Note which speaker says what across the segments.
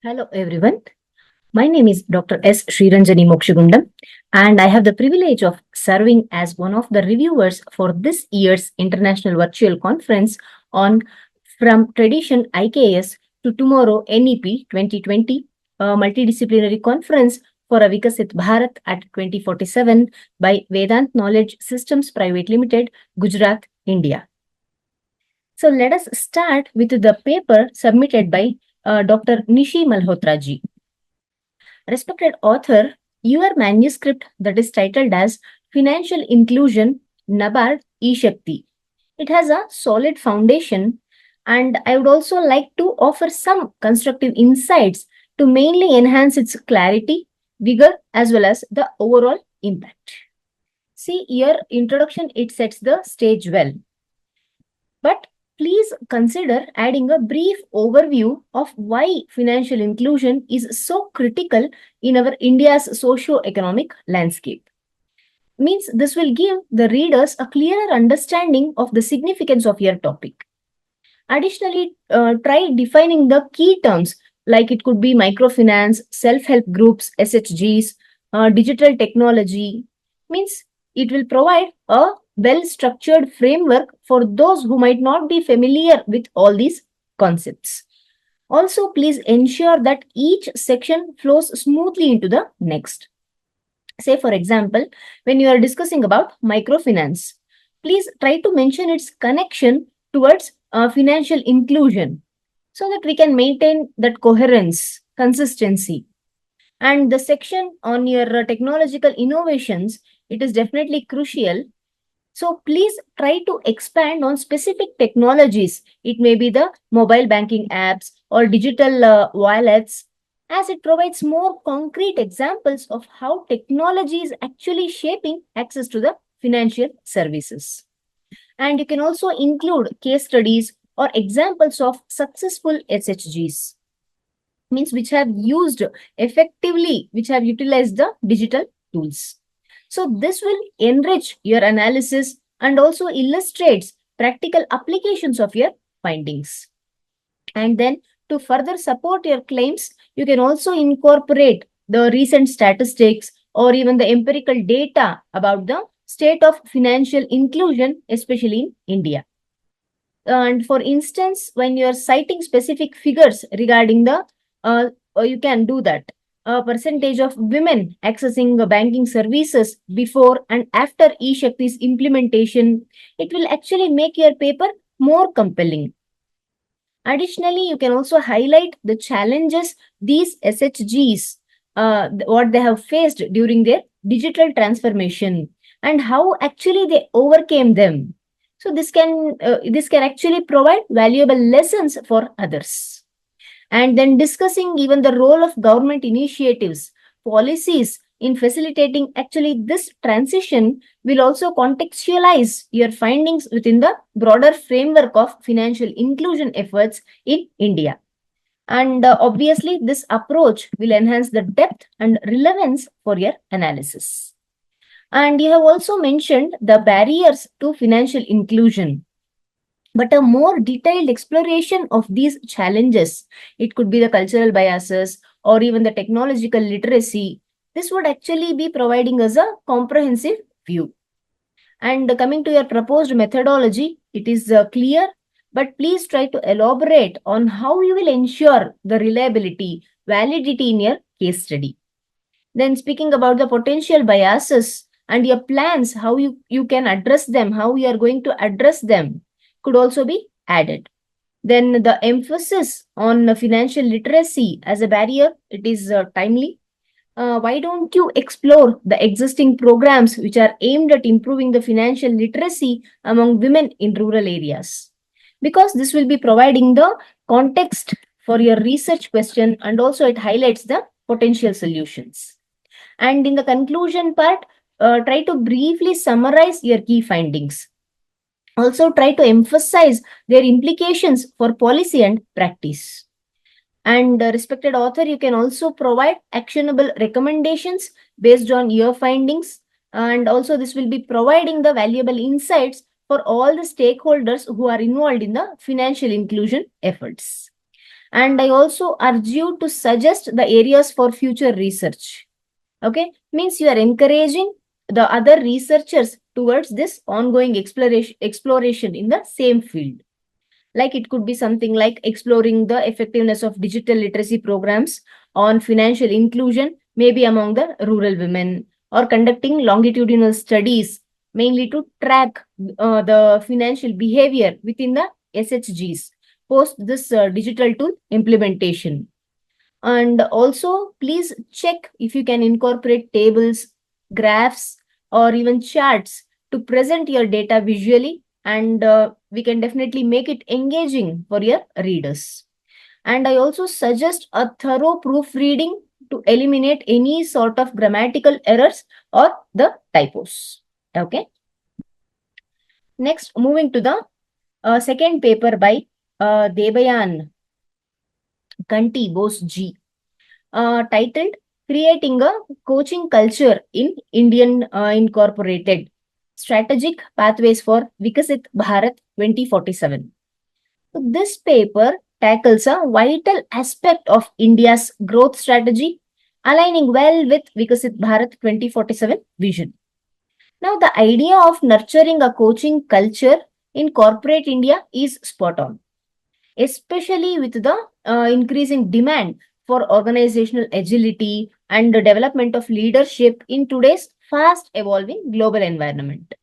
Speaker 1: Hello everyone. My name is Dr. SRIRANJANI MOKSHAGUNDAM, and I have the privilege of serving as one of the reviewers for this year's International Virtual Conference on From Tradition IKS to Tomorrow NEP 2020, a multidisciplinary conference for a Viksit Bharat at 2047 by Vedant Knowledge Systems Private Limited, Gujarat, India. So let us start with the paper submitted by Dr. Nishi Malhotra ji. Respected author, your manuscript that is titled as Financial Inclusion, NABARD eShakti. It has a solid foundation, and I would also like to offer some constructive insights to mainly enhance its clarity, vigor, as well as the overall impact. See, your introduction, it sets the stage well. But please consider adding a brief overview of why financial inclusion is so critical in our India's socio-economic landscape. Means this will give the readers a clearer understanding of the significance of your topic. Additionally, try defining the key terms like it could be microfinance, self-help groups, SHGs, digital technology. Means it will provide a well-structured framework for those who might not be familiar with all these concepts. Also, please ensure that each section flows smoothly into the next. Say, for example, when you are discussing about microfinance, please try to mention its connection towards financial inclusion so that we can maintain that coherence, consistency. And the section on your technological innovations, it is definitely crucial. So please try to expand on specific technologies. It may be the mobile banking apps or digital wallets, as it provides more concrete examples of how technology is actually shaping access to the financial services. And you can also include case studies or examples of successful SHGs, means which have used effectively, which have utilized the digital tools. So this will enrich your analysis and also illustrates practical applications of your findings. And then to further support your claims, you can also incorporate the recent statistics or even the empirical data about the state of financial inclusion, especially in India. And for instance, when you're citing specific figures regarding the, you can do that. A percentage of women accessing the banking services before and after eShakti's implementation, it will actually make your paper more compelling. Additionally, you can also highlight the challenges these SHGs, what they have faced during their digital transformation and how actually they overcame them. So this can actually provide valuable lessons for others. And then discussing even the role of government initiatives, policies in facilitating actually this transition will also contextualize your findings within the broader framework of financial inclusion efforts in India. And obviously, this approach will enhance the depth and relevance for your analysis. And you have also mentioned the barriers to financial inclusion. But a more detailed exploration of these challenges, it could be the cultural biases or even the technological literacy, this would actually be providing us a comprehensive view. And coming to your proposed methodology, it is clear, but please try to elaborate on how you will ensure the reliability, validity in your case study. Then speaking about the potential biases and your plans, how you can address them, how you are going to address them could also be added. Then the emphasis on financial literacy as a barrier, it is timely. Why don't you explore the existing programs which are aimed at improving the financial literacy among women in rural areas? Because this will be providing the context for your research question and also it highlights the potential solutions. And in the conclusion part, try to briefly summarize your key findings. Also try to emphasize their implications for policy and practice. And respected author, you can also provide actionable recommendations based on your findings. And also this will be providing the valuable insights for all the stakeholders who are involved in the financial inclusion efforts. And I also urge you to suggest the areas for future research. Okay, means you are encouraging the other researchers towards this ongoing exploration in the same field. Like it could be something like exploring the effectiveness of digital literacy programs on financial inclusion, maybe among the rural women, or conducting longitudinal studies mainly to track the financial behavior within the SHGs post this digital tool implementation. And also, please check if you can incorporate tables, graphs, or even charts to present your data visually, and we can definitely make it engaging for your readers. And I also suggest a thorough proofreading to eliminate any sort of grammatical errors or the typos. Okay. Next, moving to the second paper by Debayan, Kanty, Bose G, titled Creating a Coaching Culture in Indian Incorporated Strategic Pathways for Viksit Bharat 2047. So this paper tackles a vital aspect of India's growth strategy, aligning well with Viksit Bharat 2047 vision. Now, the idea of nurturing a coaching culture in corporate India is spot on, especially with the increasing demand for organizational agility and the development of leadership in today's fast evolving global environment.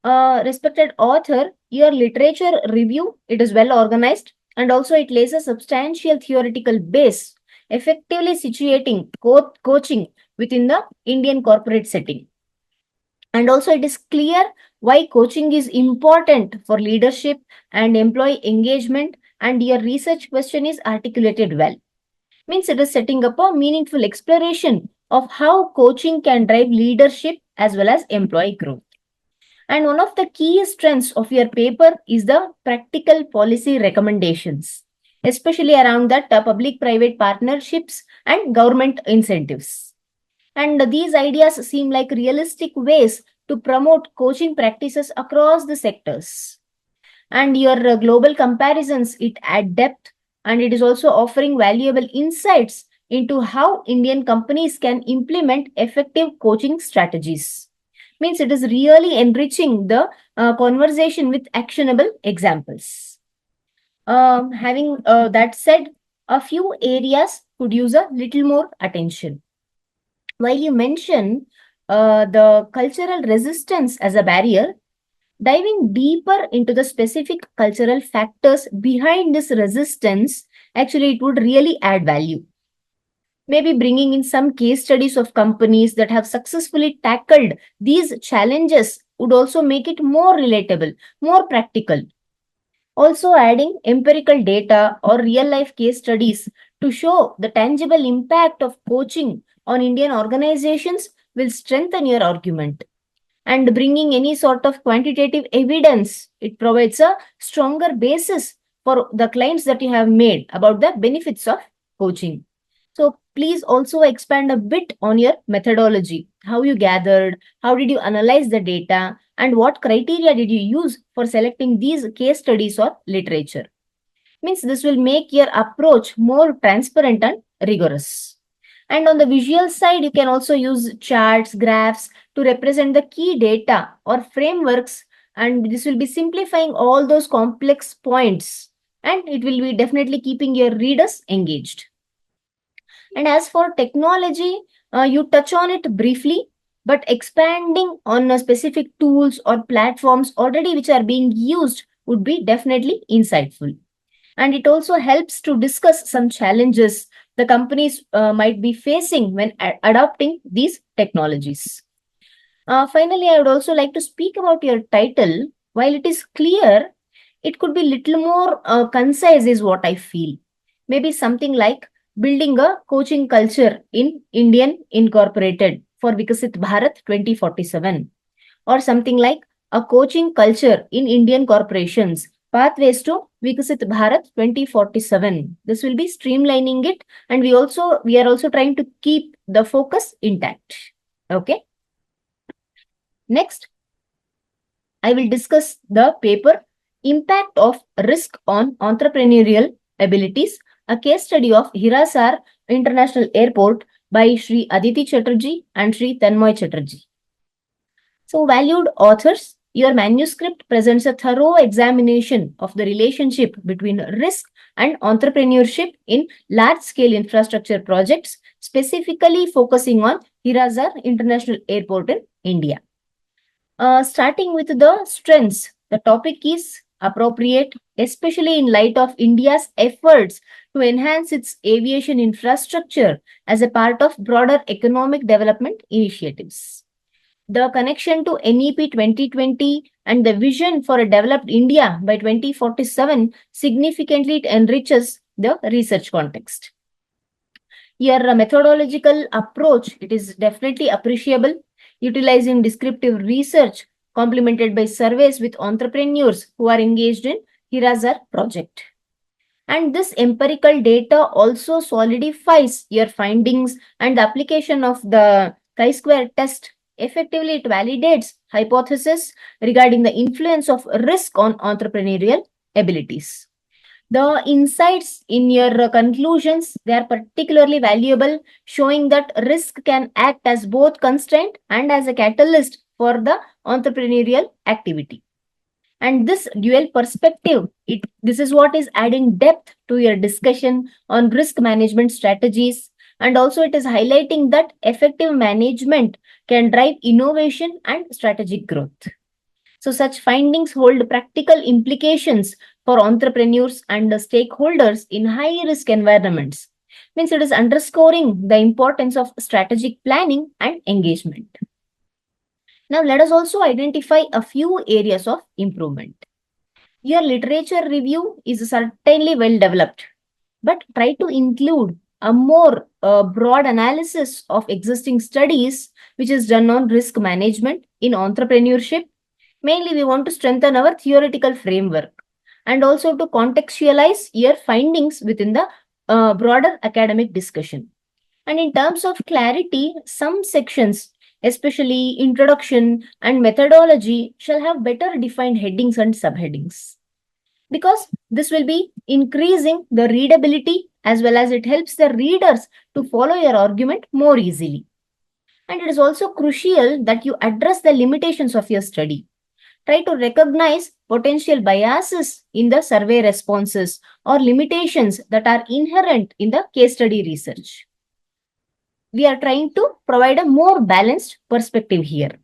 Speaker 1: Respected author, your literature review, it is well organized, and also it lays a substantial theoretical base, effectively situating coaching within the Indian corporate setting. And also it is clear why coaching is important for leadership and employee engagement, and your research question is articulated well. Means it is setting up a meaningful exploration of how coaching can drive leadership as well as employee growth. And one of the key strengths of your paper is the practical policy recommendations, especially around that public-private partnerships and government incentives. And these ideas seem like realistic ways to promote coaching practices across the sectors. And your global comparisons, it add depth, and it is also offering valuable insights into how Indian companies can implement effective coaching strategies. Means it is really enriching the conversation with actionable examples. Having that said, a few areas could use a little more attention. While you mention the cultural resistance as a barrier, diving deeper into the specific cultural factors behind this resistance, actually, it would really add value. Maybe bringing in some case studies of companies that have successfully tackled these challenges would also make it more relatable, more practical. Also, adding empirical data or real life case studies to show the tangible impact of coaching on Indian organizations will strengthen your argument. And bringing any sort of quantitative evidence, it provides a stronger basis for the claims that you have made about the benefits of coaching. So please also expand a bit on your methodology, how you gathered, how did you analyze the data, and what criteria did you use for selecting these case studies or literature. Means this will make your approach more transparent and rigorous. And on the visual side, you can also use charts, graphs to represent the key data or frameworks, and this will be simplifying all those complex points, and it will be definitely keeping your readers engaged. And as for technology, you touch on it briefly, but expanding on specific tools or platforms already which are being used would be definitely insightful. And it also helps to discuss some challenges the companies might be facing when adopting these technologies. Finally, I would also like to speak about your title. While it is clear, it could be little more concise is what I feel. Maybe something like building a coaching culture in Indian Incorporated for Viksit Bharat 2047, or something like a coaching culture in Indian corporations, pathways to Viksit Bharat 2047. This will be streamlining it, and we are also trying to keep the focus intact. Okay. Next, I will discuss the paper Impact of Risk on Entrepreneurial Abilities a case study of Hirasar International Airport by Sri Aditi Chatterjee and Sri Tanmoy Chatterjee. So, valued authors, your manuscript presents a thorough examination of the relationship between risk and entrepreneurship in large-scale infrastructure projects, specifically focusing on Hirasar International Airport in India. Starting with the strengths, the topic is appropriate, especially in light of India's efforts to enhance its aviation infrastructure as a part of broader economic development initiatives. The connection to NEP 2020 and the vision for a developed India by 2047 significantly enriches the research context. Your methodological approach, it is definitely appreciable, utilizing descriptive research complemented by surveys with entrepreneurs who are engaged in Hirasar project. And this empirical data also solidifies your findings, and the application of the chi-square test effectively it validates hypothesis regarding the influence of risk on entrepreneurial abilities. The insights in your conclusions, they are particularly valuable, showing that risk can act as both constraint and as a catalyst for the entrepreneurial activity. And this dual perspective, this is what is adding depth to your discussion on risk management strategies. And also it is highlighting that effective management can drive innovation and strategic growth. So such findings hold practical implications for entrepreneurs and the stakeholders in high-risk environments. Means it is underscoring the importance of strategic planning and engagement. Now let us also identify a few areas of improvement. Your literature review is certainly well developed, but try to include a more broad analysis of existing studies which is done on risk management in entrepreneurship. Mainly, we want to strengthen our theoretical framework and also to contextualize your findings within the broader academic discussion. And in terms of clarity, some sections, especially introduction and methodology, shall have better defined headings and subheadings, because this will be increasing the readability as well as it helps the readers to follow your argument more easily. And it is also crucial that you address the limitations of your study. Try to recognize potential biases in the survey responses or limitations that are inherent in the case study research. We are trying to provide a more balanced perspective here.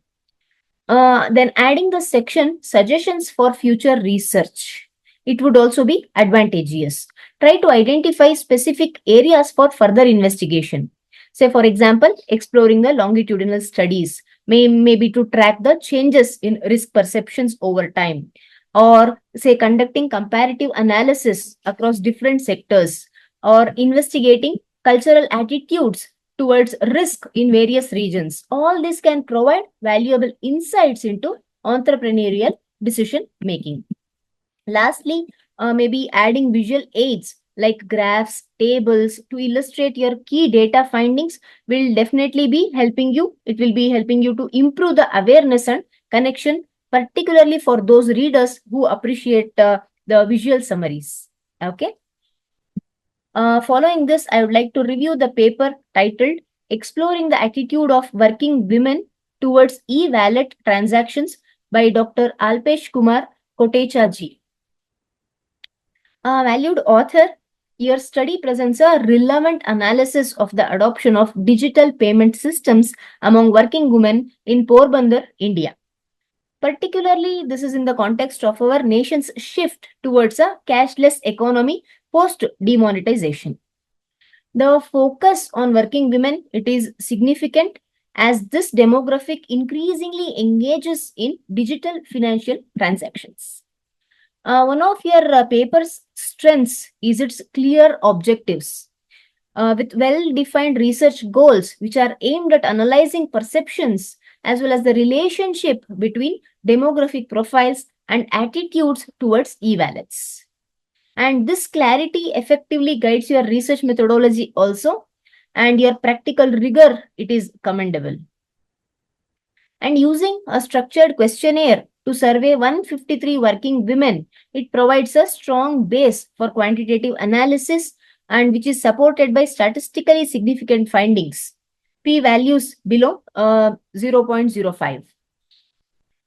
Speaker 1: Then adding the section suggestions for future research, it would also be advantageous. Try to identify specific areas for further investigation. Say, for example, exploring the longitudinal studies, maybe to track the changes in risk perceptions over time, or say conducting comparative analysis across different sectors, or investigating cultural attitudes towards risk in various regions. All this can provide valuable insights into entrepreneurial decision making. Lastly, maybe adding visual aids like graphs, tables to illustrate your key data findings will definitely be helping you. It will be helping you to improve the awareness and connection, particularly for those readers who appreciate the visual summaries. Okay. Following this, I would like to review the paper titled Exploring the Attitude of Working Women Towards E-Wallet Transactions by Dr. Alpeshkumar Kotecha ji. Valued author, your study presents a relevant analysis of the adoption of digital payment systems among working women in Porbandar, India. Particularly, this is in the context of our nation's shift towards a cashless economy post-demonetization. The focus on working women, it is significant as this demographic increasingly engages in digital financial transactions. One of your paper's strengths is its clear objectives with well-defined research goals which are aimed at analyzing perceptions as well as the relationship between demographic profiles and attitudes towards e-wallets. And this clarity effectively guides your research methodology also, and your practical rigor, it is commendable. And using a structured questionnaire to survey 153 working women, it provides a strong base for quantitative analysis and which is supported by statistically significant findings, p values below 0.05.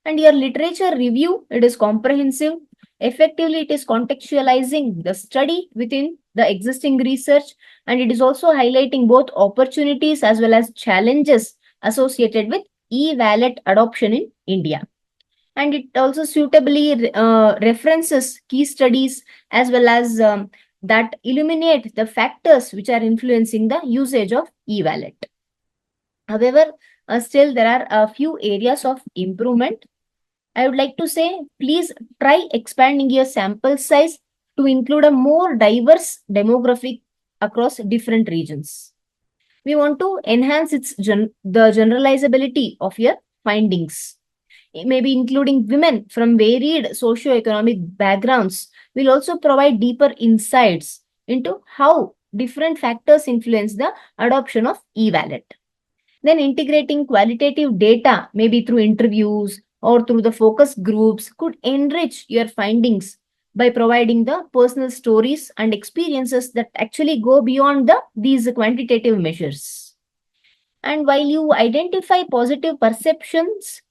Speaker 1: And your literature review, it is comprehensive. Effectively, it is contextualizing the study within the existing research, and it is also highlighting both opportunities as well as challenges associated with e-wallet adoption in India. And it also suitably references key studies as well as that illuminate the factors which are influencing the usage of e-wallet. However, still there are a few areas of improvement. I would like to say, please try expanding your sample size to include a more diverse demographic across different regions. We want to enhance the generalizability of your findings. Maybe including women from varied socio-economic backgrounds will also provide deeper insights into how different factors influence the adoption of e-wallet. Then integrating qualitative data, maybe through interviews or through the focus groups, could enrich your findings by providing the personal stories and experiences that actually go beyond these quantitative measures. And while you identify positive perceptions,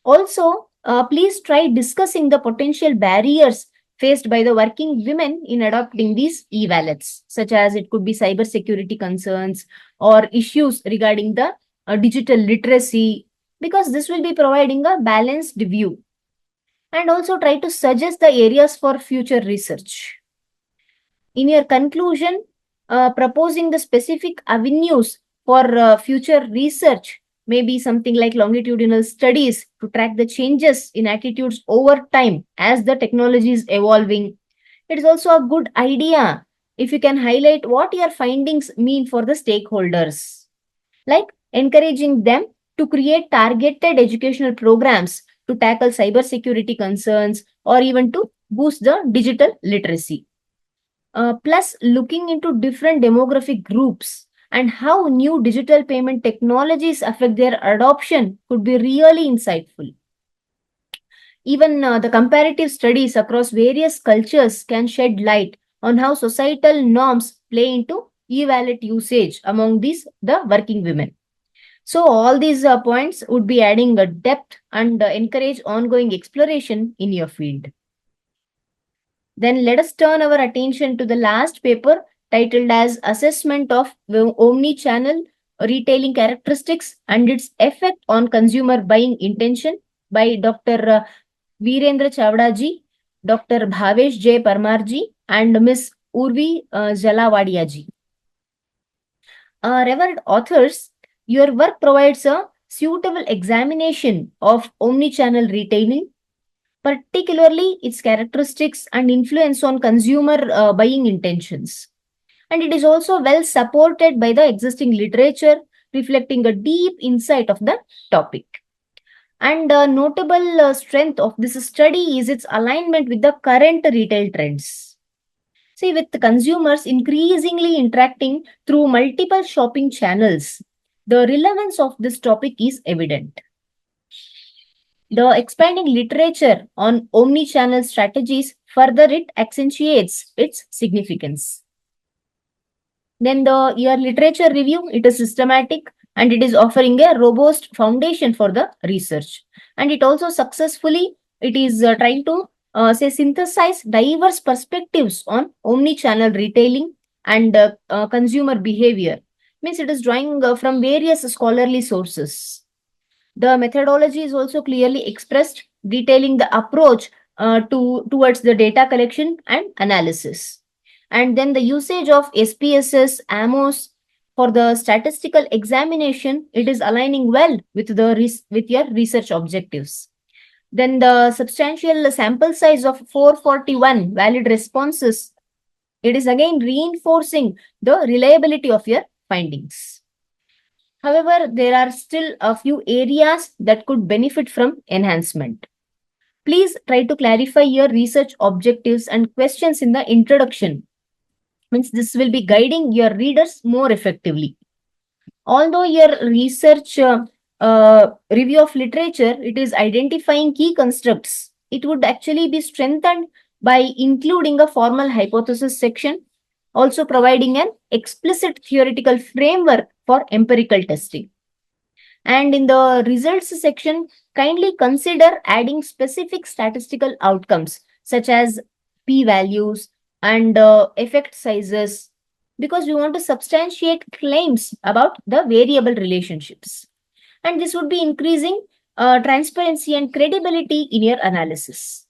Speaker 1: also please try discussing the potential barriers faced by the working women in adopting these e-wallets, such as it could be cybersecurity concerns or issues regarding the digital literacy, because this will be providing a balanced view. And also try to suggest the areas for future research. In your conclusion, proposing the specific avenues for future research, maybe something like longitudinal studies to track the changes in attitudes over time as the technology is evolving. It is also a good idea if you can highlight what your findings mean for the stakeholders, like encouraging them to create targeted educational programs to tackle cybersecurity concerns or even to boost the digital literacy. Plus, looking into different demographic groups and how new digital payment technologies affect their adoption could be really insightful. Even the comparative studies across various cultures can shed light on how societal norms play into e-wallet usage among the working women. So all these points would be adding a depth and encourage ongoing exploration in your field. Then let us turn our attention to the last paper titled as Assessment of Omni-Channel Retailing Characteristics and its Effect on Consumer Buying Intention by Dr. Virendra Chavda ji, Dr. Bhavesh J. Parmar ji, and Ms. Urvi Jalavadia ji. Revered authors, your work provides a suitable examination of omni-channel retailing, particularly its characteristics and influence on consumer buying intentions. And it is also well supported by the existing literature, reflecting a deep insight of the topic. And a notable strength of this study is its alignment with the current retail trends. See, with the consumers increasingly interacting through multiple shopping channels, the relevance of this topic is evident. The expanding literature on omni-channel strategies further it accentuates its significance. Then your literature review, it is systematic and it is offering a robust foundation for the research. And it also successfully, it is trying to synthesize diverse perspectives on omni-channel retailing and consumer behavior. Means it is drawing from various scholarly sources. The methodology is also clearly expressed, detailing the approach towards the data collection and analysis. And then the usage of SPSS, AMOS for the statistical examination, it is aligning well with your research objectives. Then the substantial sample size of 441 valid responses, it is again reinforcing the reliability of your findings. However, there are still a few areas that could benefit from enhancement. Please try to clarify your research objectives and questions in the introduction. Means this will be guiding your readers more effectively. Although your research review of literature, it is identifying key constructs, it would actually be strengthened by including a formal hypothesis section also providing an explicit theoretical framework for empirical testing. And in the results section, kindly consider adding specific statistical outcomes such as p-values and effect sizes, because we want to substantiate claims about the variable relationships. And this would be increasing transparency and credibility in your analysis.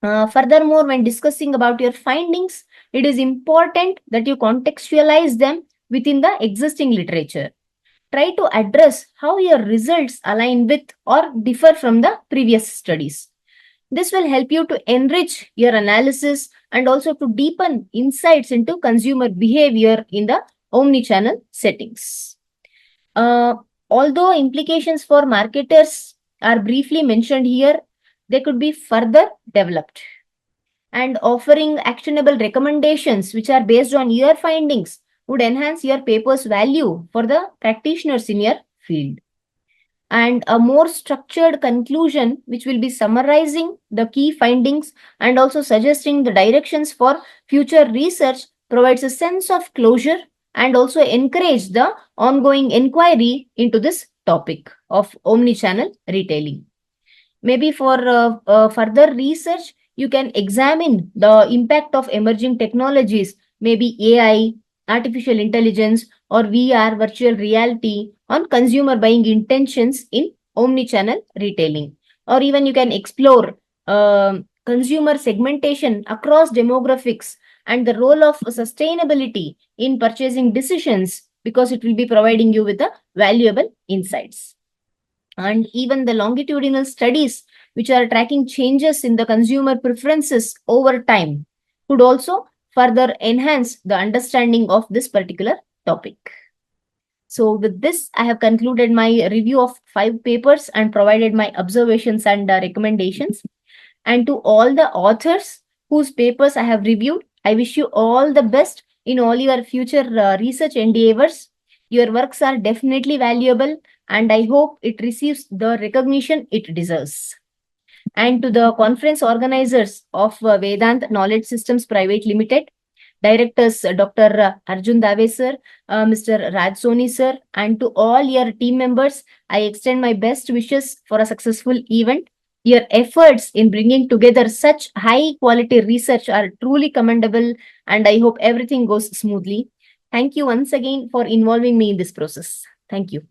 Speaker 1: Furthermore, when discussing about your findings, it is important that you contextualize them within the existing literature. Try to address how your results align with or differ from the previous studies. This will help you to enrich your analysis and also to deepen insights into consumer behavior in the omnichannel settings. Although implications for marketers are briefly mentioned here, they could be further developed. And offering actionable recommendations which are based on your findings would enhance your paper's value for the practitioners in your field. And a more structured conclusion, which will be summarizing the key findings and also suggesting the directions for future research, provides a sense of closure and also encourage the ongoing inquiry into this topic of omnichannel retailing. Maybe for further research, you can examine the impact of emerging technologies, maybe AI, artificial intelligence, or VR, virtual reality, on consumer buying intentions in omnichannel retailing. Or even you can explore consumer segmentation across demographics and the role of sustainability in purchasing decisions, because it will be providing you with the valuable insights. And even the longitudinal studies which are tracking changes in the consumer preferences over time could also further enhance the understanding of this particular topic. So with this, I have concluded my review of 5 papers and provided my observations and recommendations. And to all the authors whose papers I have reviewed, I wish you all the best in all your future research endeavors. Your works are definitely valuable, and I hope it receives the recognition it deserves. And to the conference organizers of Vedant Knowledge Systems Private Limited, directors Dr. Arjun Dave sir, Mr. Raj Soni sir, and to all your team members, I extend my best wishes for a successful event. Your efforts in bringing together such high quality research are truly commendable, and I hope everything goes smoothly. Thank you once again for involving me in this process. Thank you.